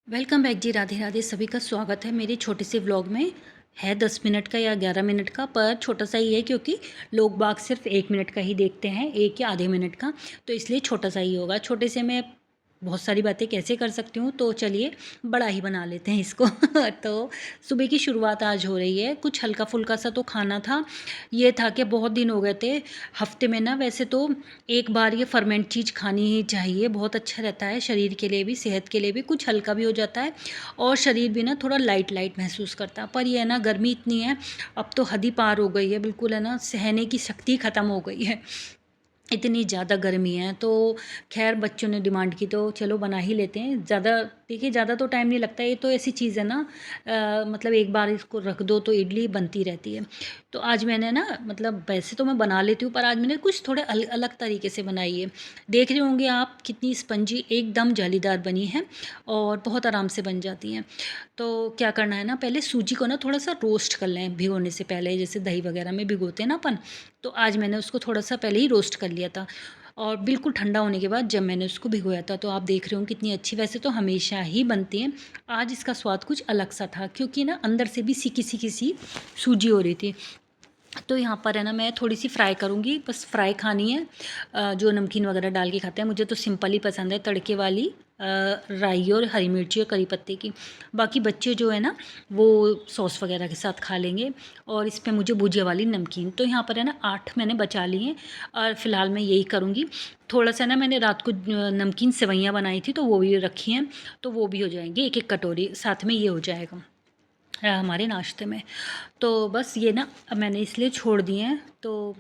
Welcome back जी। राधे राधे। सभी का स्वागत है मेरे छोटे से व्लॉग में। है 10 मिनट का या 11 मिनट का, पर छोटा सा ही है क्योंकि लोग बाग सिर्फ 1 मिनट का ही देखते हैं, 1 या आधे मिनट का, तो इसलिए छोटा सा ही होगा। छोटे से मैं बहुत सारी बातें कैसे कर सकती हूँ, तो चलिए बड़ा ही बना लेते हैं इसको। तो सुबह की शुरुआत आज हो रही है, कुछ हल्का फुल्का सा तो खाना था। ये था कि बहुत दिन हो गए थे, हफ्ते में ना वैसे तो एक बार ये फर्मेंट चीज़ खानी ही चाहिए, बहुत अच्छा रहता है शरीर के लिए भी, सेहत के लिए भी, कुछ हल्का भी हो जाता है और शरीर भी ना थोड़ा लाइट लाइट महसूस करता है। पर ये है ना, गर्मी इतनी है, अब तो हद ही पार हो गई है, बिल्कुल है ना, सहने की शक्ति ख़त्म हो गई है, इतनी ज़्यादा गर्मी है। तो खैर बच्चों ने डिमांड की तो चलो बना ही लेते हैं। ज़्यादा देखिए, ज़्यादा तो टाइम नहीं लगता, ये तो ऐसी चीज़ है ना, मतलब एक बार इसको रख दो तो इडली बनती रहती है। तो आज मैंने ना, मतलब वैसे तो मैं बना लेती हूँ, पर आज मैंने कुछ थोड़े अलग तरीके से बनाई है। देख रहे होंगे आप कितनी स्पंजी एकदम जालीदार बनी है और बहुत आराम से बन जाती हैं। तो क्या करना है ना, पहले सूजी को ना थोड़ा सा रोस्ट कर लें भिगोने से पहले, जैसे दही वगैरह में भिगोते हैं ना अपन। तो आज मैंने उसको थोड़ा सा पहले ही रोस्ट कर लिया था और बिल्कुल ठंडा होने के बाद जब मैंने उसको भिगोया था, तो आप देख रहे हो कितनी अच्छी, वैसे तो हमेशा ही बनती हैं, आज इसका स्वाद कुछ अलग सा था क्योंकि ना अंदर से भी सीखी सीखी सी सूजी हो रही थी। तो यहाँ पर है ना, मैं थोड़ी सी फ्राई करूँगी, बस फ्राई खानी है। जो नमकीन वगैरह डाल के खाते हैं, मुझे तो सिंपल ही पसंद है, तड़के वाली राई और हरी मिर्ची और करी पत्ते की। बाकी बच्चे जो है ना, वो सॉस वगैरह के साथ खा लेंगे। और इस पे मुझे भुजिया वाली नमकीन, तो यहाँ पर है ना 8 मैंने बचा ली हैं और फ़िलहाल मैं यही करूँगी। थोड़ा सा ना मैंने रात को नमकीन सेवइयाँ बनाई थी, तो वो भी रखी हैं, तो वो भी हो जाएंगी, एक एक कटोरी साथ में ये हो जाएगा हमारे नाश्ते में। तो बस ये ना अब मैंने इसलिए छोड़ दिए हैं। तो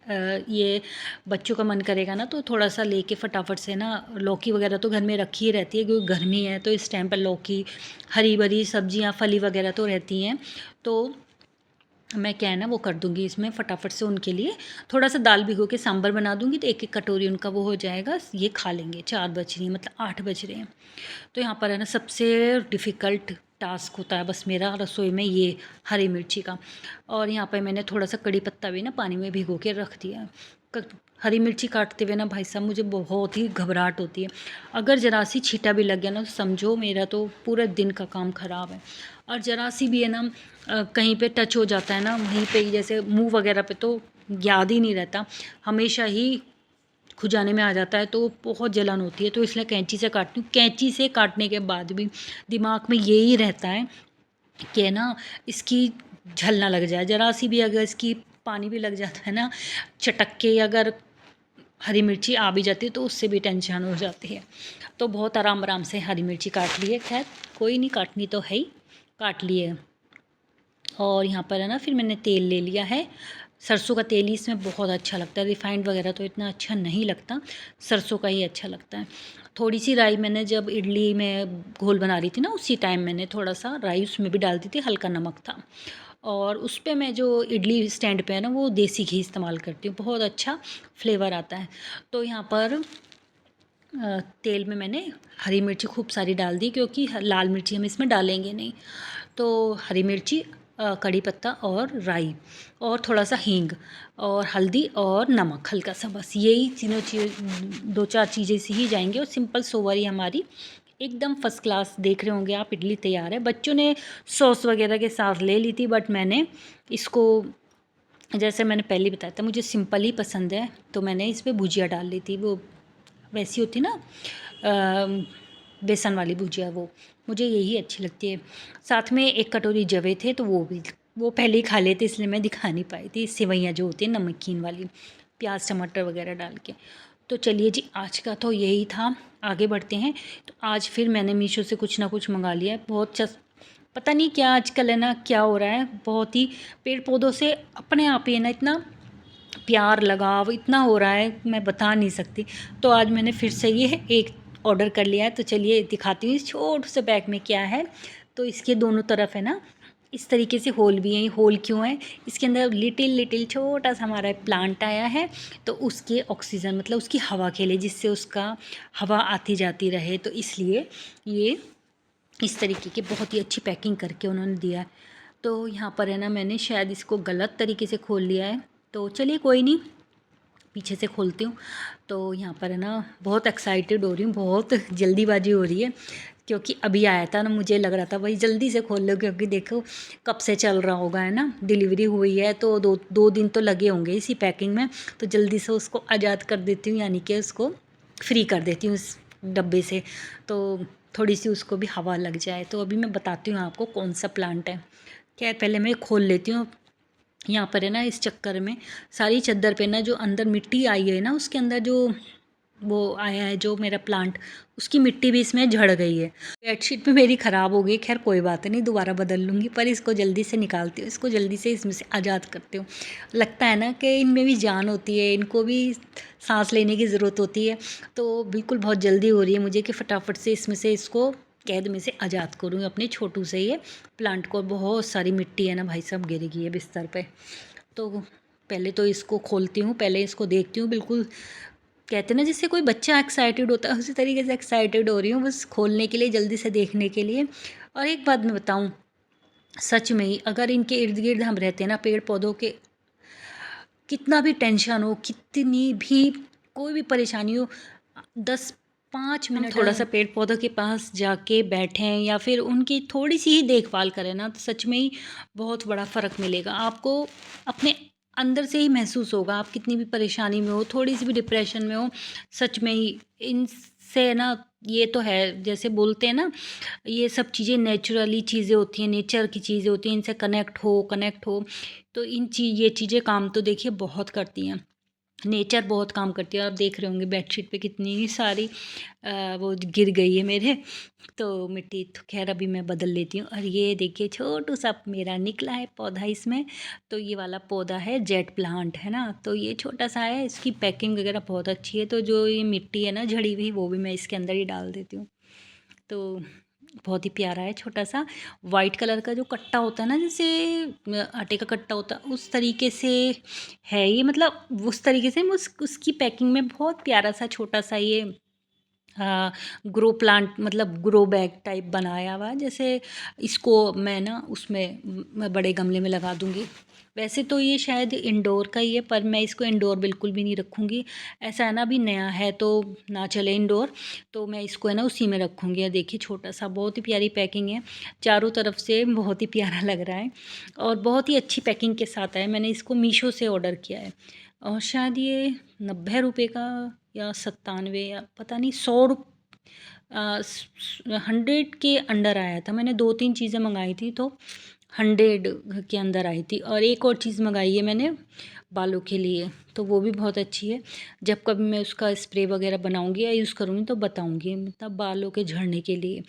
ये बच्चों का मन करेगा ना, तो थोड़ा सा लेके फटाफट से ना, लौकी वगैरह तो घर में रखी ही रहती है क्योंकि गर्मी है, तो इस टाइम पर लौकी, हरी भरी सब्जियां, फली वगैरह तो रहती हैं। तो मैं क्या है ना, वो कर दूँगी इसमें फटाफट से उनके लिए। थोड़ा सा दाल भिगो के सांभर बना दूँगी, तो एक एक कटोरी उनका वो हो जाएगा, ये खा लेंगे। 4 बज रही हैं, मतलब 8 बज रहे हैं। तो यहाँ पर है ना, सबसे डिफ़िकल्ट टास्क होता है बस मेरा रसोई में ये हरी मिर्ची का। और यहाँ पे मैंने थोड़ा सा कड़ी पत्ता भी ना पानी में भिगो के रख दिया है। हरी मिर्ची काटते हुए ना भाई साहब, मुझे बहुत ही घबराहट होती है। अगर ज़रा सी छींटा भी लग गया ना, तो समझो मेरा तो पूरे दिन का काम ख़राब है। और ज़रा सी भी है ना, कहीं पे टच हो जाता है ना, वहीं पे ही, जैसे मुंह वगैरह पे, तो याद ही नहीं रहता, हमेशा ही खुजाने में आ जाता है, तो बहुत जलन होती है। तो इसलिए कैंची से काटती हूँ। कैंची से काटने के बाद भी दिमाग में यही रहता है कि ना, इसकी झल ना लग जाए, ज़रा सी भी अगर इसकी पानी भी लग जाता है ना, चटक के अगर हरी मिर्ची आ भी जाती है, तो उससे भी टेंशन हो जाती है। तो बहुत आराम आराम से हरी मिर्ची काट ली है, खैर कोई नहीं, काटनी तो है ही, काट लिए। और यहाँ पर है ना, फिर मैंने तेल ले लिया है, सरसों का तेल ही इसमें बहुत अच्छा लगता है, रिफ़ाइंड वगैरह तो इतना अच्छा नहीं लगता, सरसों का ही अच्छा लगता है। थोड़ी सी राई मैंने जब इडली में घोल बना रही थी ना, उसी टाइम मैंने थोड़ा सा राई उसमें भी डाल दी थी, हल्का नमक था। और उस पे मैं जो इडली स्टैंड पे है ना, वो देसी घी इस्तेमाल करती हूँ, बहुत अच्छा फ्लेवर आता है। तो यहाँ पर तेल में मैंने हरी मिर्ची खूब सारी डाल दी क्योंकि लाल मिर्ची हम इसमें डालेंगे नहीं। तो हरी मिर्ची, कड़ी पत्ता और राई, और थोड़ा सा हींग, और हल्दी और नमक हल्का सा, बस यही तीनों चीज़, 2-4 चीज़ें से ही जाएंगे और सिंपल सोवर ही हमारी एकदम फर्स्ट क्लास, देख रहे होंगे आप, इडली तैयार है। बच्चों ने सॉस वगैरह के साथ ले ली थी, बट मैंने इसको, जैसे मैंने पहले ही बताया था, मुझे सिंपल ही पसंद है, तो मैंने इस पर भुजिया डाल ली थी, वो वैसी होती ना, बेसन वाली भुजिया, वो मुझे यही अच्छी लगती है। साथ में एक कटोरी जवे थे, तो वो भी, वो पहले ही खा लेते, इसलिए मैं दिखा नहीं पाई थी। सेवइयाँ जो होती हैं नमकीन वाली, प्याज टमाटर वगैरह डाल के। तो चलिए जी, आज का तो यही था, आगे बढ़ते हैं। तो आज फिर मैंने मीशो से कुछ ना कुछ मंगा लिया है, बहुत पता नहीं क्या आजकल है ना, क्या हो रहा है, बहुत ही पेड़ पौधों से अपने आप ही है ना, इतना प्यार लगाव इतना हो रहा है, मैं बता नहीं सकती। तो आज मैंने फिर से ये एक ऑर्डर कर लिया है, तो चलिए दिखाती हूँ इस छोटे से बैग में क्या है। तो इसके दोनों तरफ है ना, इस तरीके से होल भी हैं। होल क्यों है, इसके अंदर लिटिल लिटिल छोटा सा हमारा प्लांट आया है, तो उसके ऑक्सीजन, मतलब उसकी हवा के लिए, जिससे उसका हवा आती जाती रहे, तो इसलिए ये इस तरीके की बहुत ही अच्छी पैकिंग करके उन्होंने दिया है। तो यहाँ पर है ना, मैंने शायद इसको गलत तरीके से खोल लिया है, तो चलिए कोई नहीं, पीछे से खोलती हूँ। तो यहाँ पर है ना, बहुत एक्साइटेड हो रही हूँ, बहुत जल्दीबाजी हो रही है। क्योंकि अभी आया था ना, मुझे लग रहा था भाई जल्दी से खोल लो, क्योंकि देखो कब से चल रहा होगा, है ना, डिलीवरी हुई है तो दो दो दिन तो लगे होंगे इसी पैकिंग में। तो जल्दी से उसको आज़ाद कर देती हूँ, यानी कि उसको फ्री कर देती हूँ इस डब्बे से, तो थोड़ी सी उसको भी हवा लग जाए। तो अभी मैं बताती हूँ आपको कौन सा प्लांट है। खैर पहले मैं खोल लेती हूँ। यहाँ पर है ना, इस चक्कर में सारी चद्दर पे ना जो अंदर मिट्टी आई है ना, उसके अंदर जो वो आया है जो मेरा प्लांट, उसकी मिट्टी भी इसमें झड़ गई है। बेडशीट भी मेरी ख़राब हो गई, खैर कोई बात नहीं, दोबारा बदल लूँगी, पर इसको जल्दी से निकालती हूँ, इसको जल्दी से इसमें से आज़ाद करती हूँ। लगता है ना कि इनमें भी जान होती है, इनको भी सांस लेने की ज़रूरत होती है। तो बिल्कुल बहुत जल्दी हो रही है मुझे कि फटाफट से इसमें से इसको कैद में से आज़ाद करूँ अपने छोटू से ये प्लांट को। बहुत सारी मिट्टी है ना भाई साहब, गिर गई है बिस्तर पे। तो पहले तो इसको खोलती हूँ, पहले इसको देखती हूँ, बिल्कुल कहते हैं ना जैसे कोई बच्चा एक्साइटेड होता है, उसी तरीके से एक्साइटेड हो रही हूँ बस खोलने के लिए, जल्दी से देखने के लिए। और एक बात मैं बताऊँ, सच में ही अगर इनके इर्द गिर्द हम रहते हैं ना, पेड़ पौधों के, कितना भी टेंशन हो, कितनी भी कोई भी परेशानी हो, 10-5 मिनट थोड़ा सा पेड़ पौधों के पास जाके बैठें या फिर उनकी थोड़ी सी ही देखभाल करें ना, तो सच में ही बहुत बड़ा फ़र्क मिलेगा आपको। अपने अंदर से ही महसूस होगा, आप कितनी भी परेशानी में हो, थोड़ी सी भी डिप्रेशन में हो, सच में ही इनसे ना, ये तो है जैसे बोलते हैं ना, ये सब चीज़ें नेचुरली चीज़ें होती हैं, नेचर की चीज़ें होती हैं, इनसे कनेक्ट हो तो ये चीज़ें काम तो देखिए बहुत करती हैं, नेचर बहुत काम करती है। आप देख रहे होंगे बेडशीट पे कितनी ही सारी वो गिर गई है मेरे, तो मिट्टी तो खैर अभी मैं बदल लेती हूँ। और ये देखिए छोटू सा मेरा निकला है पौधा इसमें। तो ये वाला पौधा है जेट प्लांट, है ना, तो ये छोटा सा है, इसकी पैकिंग वगैरह बहुत अच्छी है। तो जो ये मिट्टी है ना झड़ी हुई, वो भी मैं इसके अंदर ही डाल देती हूँ। तो बहुत ही प्यारा है, छोटा सा वाइट कलर का जो कट्टा होता है ना, जैसे आटे का कट्टा होता है उस तरीके से है ये, मतलब उस तरीके से उसकी पैकिंग में बहुत प्यारा सा छोटा सा ये ग्रो प्लांट, मतलब ग्रो बैग टाइप बनाया हुआ है। जैसे इसको मैं ना उसमें मैं बड़े गमले में लगा दूँगी। वैसे तो ये शायद इंडोर का ही है, पर मैं इसको इंडोर बिल्कुल भी नहीं रखूँगी। ऐसा है ना, अभी नया है तो ना चले इंडोर, तो मैं इसको है ना उसी में रखूँगी। ये देखिए छोटा सा, बहुत ही प्यारी पैकिंग है, चारों तरफ से बहुत ही प्यारा लग रहा है और बहुत ही अच्छी पैकिंग के साथ है। मैंने इसको मीशो से ऑर्डर किया है और शायद ये 90 रुपये का या 97, या पता नहीं, 100 के अंडर आया था। मैंने 2-3 चीज़ें मंगाई थी तो 100 के अंदर आई थी। और एक और चीज़ मंगाई है मैंने बालों के लिए, तो वो भी बहुत अच्छी है। जब कभी मैं उसका स्प्रे वगैरह बनाऊंगी या यूज़ करूँगी तो बताऊंगी, मतलब बालों के झड़ने के लिए।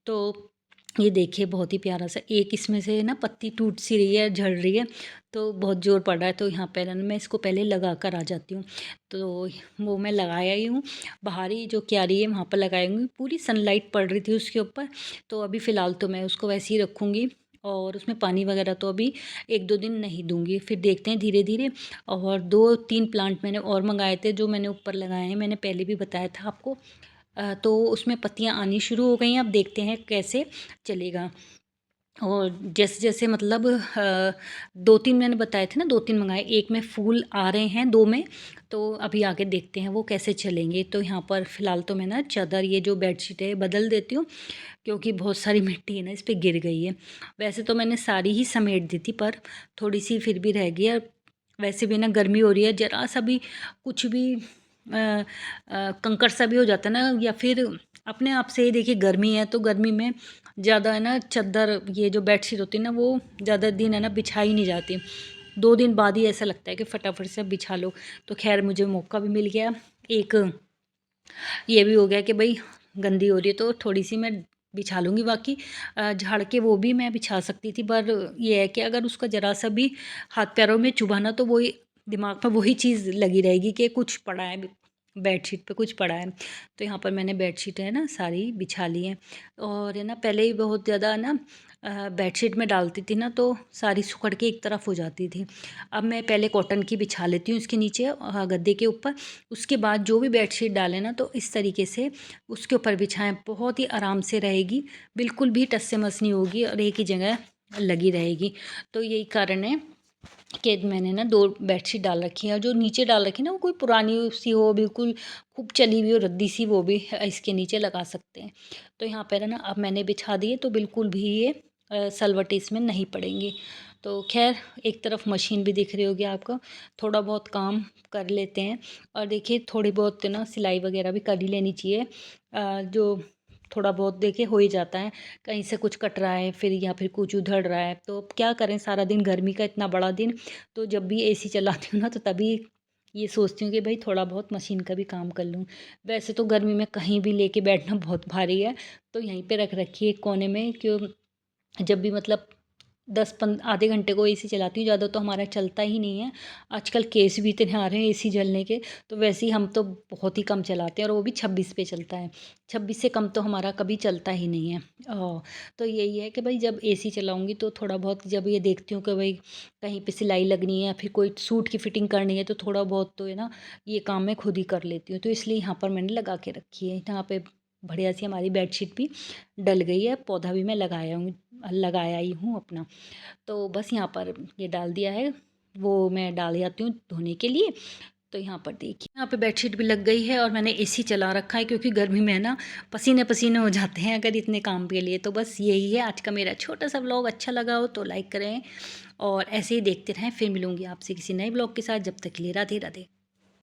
तो ये देखिए बहुत ही प्यारा सा, एक इसमें से ना पत्ती टूट सी रही है, झड़ रही है, तो बहुत ज़ोर पड़ रहा है, तो यहाँ पे ना मैं इसको पहले लगा कर आ जाती हूँ। तो वो मैं लगाया ही हूँ, बाहर ही जो क्यारी है वहाँ पर लगाऊंगी, पूरी सनलाइट पड़ रही थी उसके ऊपर। तो अभी फ़िलहाल तो मैं उसको वैसे ही रखूँगी और उसमें पानी वगैरह तो अभी 1-2 दिन नहीं दूँगी, फिर देखते हैं धीरे धीरे। और 2-3 प्लांट मैंने और मंगाए थे जो मैंने ऊपर लगाए हैं, मैंने पहले भी बताया था आपको। तो उसमें पत्तियाँ आनी शुरू हो गई हैं, अब देखते हैं कैसे चलेगा। और जैसे-जैसे मतलब 2-3 मैंने बताए थे ना, 2-3 मँगाए, 1 में फूल आ रहे हैं, 2 में, तो अभी आगे देखते हैं वो कैसे चलेंगे। तो यहाँ पर फ़िलहाल तो मैं ना चादर, ये जो बेडशीट है बदल देती हूँ, क्योंकि बहुत सारी मिट्टी है ना इस पे गिर गई है। वैसे तो मैंने सारी ही समेट दी थी, पर थोड़ी-सी फिर भी रह गई है। वैसे भी ना गर्मी हो रही है, ज़रा-सा भी कुछ भी कंकड़ सा भी हो जाता है ना, या फिर अपने आप से ही देखिए गर्मी है, तो गर्मी में ज़्यादा है ना चादर, ये जो बेडशीट होती है ना, वो ज़्यादा दिन है ना बिछाई नहीं जाती। 2 दिन बाद ही ऐसा लगता है कि फटाफट से बिछा लो। तो खैर मुझे मौका भी मिल गया, एक ये भी हो गया कि भाई गंदी हो रही है तो थोड़ी-सी मैं बिछा लूँगी, बाकी झाड़ के वो भी मैं बिछा सकती थी, पर ये है कि अगर उसका ज़रा-सा भी हाथ पैरों में चुभा ना, तो वही दिमाग में वही चीज़ लगी रहेगी कि कुछ पड़ा है, बेडशीट पे कुछ पड़ा है। तो यहाँ पर मैंने बेडशीट है ना सारी बिछा ली हैं। और है ना पहले ही बहुत ज़्यादा ना बेडशीट में डालती थी ना, तो सारी सिकुड़ के एक तरफ हो जाती थी। अब मैं पहले कॉटन की बिछा लेती हूँ इसके नीचे, गद्दे के ऊपर। उसके बाद जो भी बेडशीट डालें ना, तो इस तरीके से उसके ऊपर बिछाएं, बहुत ही आराम से रहेगी, बिल्कुल भी टस से मस नहीं होगी और एक ही जगह लगी रहेगी। तो यही कारण है कि मैंने ना 2 बेडशीट डाल रखी हैं, जो नीचे डाल रखी है ना वो कोई पुरानी सी हो, बिल्कुल खूब चली हुई हो, रद्दी सी, वो भी इसके नीचे लगा सकते हैं। तो यहाँ पर है ना अब मैंने बिछा दिए तो बिल्कुल भी ये सलवटें इसमें नहीं पड़ेंगी। तो ख़ैर एक तरफ मशीन भी दिख रही होगी आपको, थोड़ा बहुत काम कर लेते हैं। और देखिए थोड़ी बहुत ना सिलाई वग़ैरह भी कर ही लेनी चाहिए। जो थोड़ा बहुत देखिए हो ही जाता है, कहीं से कुछ कट रहा है फिर या फिर कुछ उधड़ रहा है, तो अब क्या करें, सारा दिन गर्मी का इतना बड़ा दिन, तो जब भी एसी चलाती हूँ ना तो तभी ये सोचती हूँ कि भाई थोड़ा बहुत मशीन का भी काम कर लूँ। वैसे तो गर्मी में कहीं भी लेके बैठना बहुत भारी है, तो यहीं पे रख रखी है एक कोने में, क्यों जब भी मतलब 10 आधे घंटे को एसी चलाती हूँ, ज़्यादा तो हमारा चलता ही नहीं है। आजकल केस भी इतने आ रहे हैं एसी जलने के, तो वैसे ही हम तो बहुत ही कम चलाते हैं और वो भी 26 पे चलता है। 26 से कम तो हमारा कभी चलता ही नहीं है। तो यही है कि भाई जब एसी चलाऊँगी तो थोड़ा बहुत जब ये देखती हूँ कि भाई कहीं पे सिलाई लगनी है या फिर कोई सूट की फिटिंग करनी है, तो थोड़ा बहुत तो है ना ये काम मैं खुद ही कर लेती हूँ। तो इसलिए यहाँ पर मैंने लगा के रखी है। यहाँ पे बढ़िया सी हमारी बेडशीट भी डल गई है, पौधा भी मैं लगाया ही हूँ अपना। तो बस यहाँ पर ये डाल दिया है, वो मैं डाल जाती हूँ धोने के लिए। तो यहाँ पर देखिए यहाँ पे बेडशीट भी लग गई है और मैंने एसी चला रखा है, क्योंकि गर्मी में है ना पसीने पसीने हो जाते हैं अगर इतने काम के लिए। तो बस यही है आज का मेरा छोटा सा व्लॉग। अच्छा लगा हो तो लाइक करें और ऐसे ही देखते रहें। फिर मिलूँगी आपसे किसी नए व्लॉग के साथ। जब तक के लिए राधे राधे।